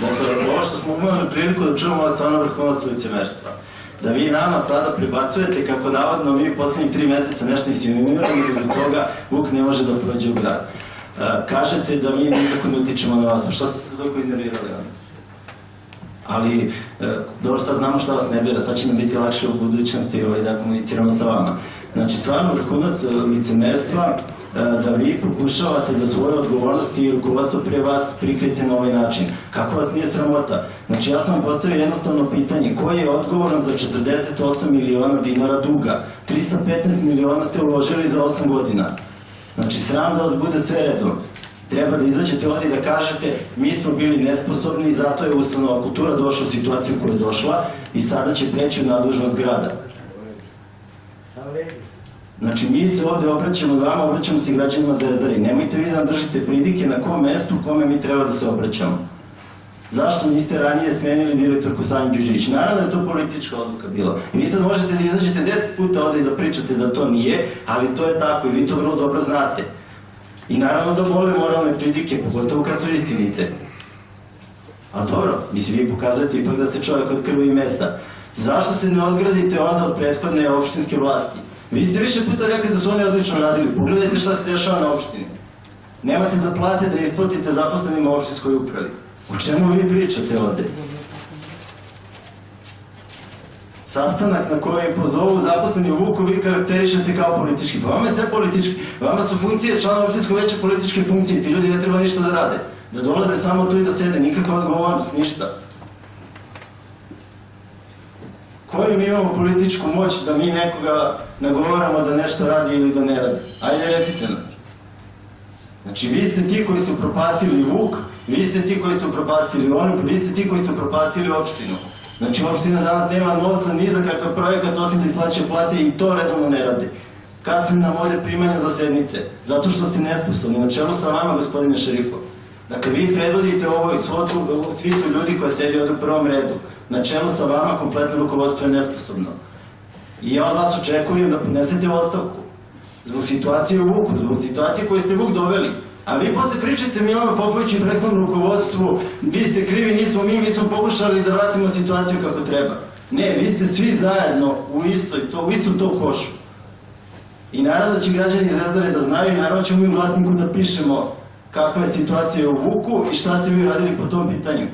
Dakle, ovo što smo imali priliku da čujemo je stvarno vrhunac licemerstva. Da vi nama sada prebacujete kako navodno mi poslednjih 3 meseca nešto insinuiramo i zbog toga Vuk ne može da prođe u grad. Kažete da mi nikako ne utičemo na vas, pa što ste se toliko iznervirali? Ali, dobro, sad znamo šta vas nervira, sad će nam biti lakše u budućnosti da komuniciramo sa vama. Znači, stvarno vrhunac licemerstva da vi pokušavate da svoje odgovornosti i rukovodstvo prije vas prikrijete na ovaj način. Kako vas nije sramota? Znači, ja sam vam postavio jednostavno pitanje. Ko je odgovoran za 48 miliona dinara duga? 315 miliona ste uložili za 8 godina. Znači, sram da vas bude sve redom. Treba da izađete ovdje i da kažete mi smo bili nesposobni i zato je ustanova kultura došla u situaciju koju je došla i sada će preći u nadležnost grada. Znači, mi se ovdje obraćamo vama, obraćamo se građanima Zvezdare i nemojte vi da nam držite pridike na kom mestu kome mi treba da se obraćamo. Zašto niste ranije smenili direktorku Sanju Đuđević? Naravno da je to politička odluka bila. I vi sad možete da izađete 10 puta ovdje i da pričate da to nije, ali to je tako i vi to vrlo dobro znate. I naravno da vole moralne pridike, pogotovo kad su istinite. A dobro, mislim, vi pokazujete ipak da ste čovjek od krvi i mesa. Zašto se ne odgradite onda od prethodne opštinske vlasti? Vi ste više puta rekli da su oni odlično radili. Pogledajte šta se dešava na opštini. Nemate za plate da isplatite zaposlenima u opštinskoj upravi. O čemu vi pričate ovde? Sastanak na koji pozovu zaposleni u Vuku vi karakterišete kao politički. Pa vama je sve politički. Vama su funkcije člana opštinskog veća političke funkcije. Ti ljudi ne treba ništa da rade. Da dolaze samo tu i da sede. Nikakva odgovornost, ništa. Koju mi imamo političku moć da mi nekoga nagovaramo da nešto radi ili da ne radi? Ajde, recite nam. Znači, vi ste ti koji ste upropastili Vuk, vi ste ti koji ste upropastili Olimp, vi ste ti koji ste upropastili opštinu. Znači, opština danas nema novca ni za kakav projekat, osim da isplaćuje plate i to redovno ne radi. Kasnije nam ovdje primanja za sednice, zato što ste nesposobni, na čelu sa vama, gospodine šerifo. Dakle, vi predvodite ovo i svitu ljudi koja sedi ovdje u prvom redu. Na čelu sa vama kompletno rukovodstvo je nesposobno. I ja od vas očekujem da podnesete ostavku. Zbog situacije u Vuku, zbog situacije koju ste Vuk doveli. A vi posle pričate Milanu Popoviću i prethodnom rukovodstvu, vi ste krivi, nismo mi smo pokušali da vratimo situaciju kako treba. Ne, vi ste svi zajedno u istom tom košu. I naravno da će građani iz Zvezdare da znaju i naravno ćemo mi u glasniku da pišemo kakva je situacija u Vuku i šta ste vi radili po tom pitanju.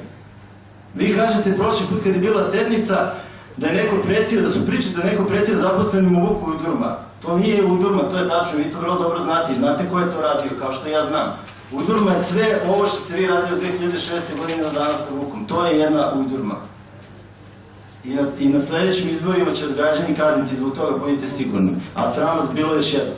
Vi kažete prošli put kad je bila sednica da je neko pretio, da su pričali da je neko pretio zaposlenim u Vuku i Udruma. To nije Udruma, to je tačno, vi to vrlo dobro znate i znate ko je to radio, kao što ja znam. Udruma je sve ovo što ste vi radili od 2006. godine do danas sa Vukom. To je jedna Udruma. I na sledećim izborima će vas građani kazniti zbog toga, budite sigurni. A sram vas bilo još jedno.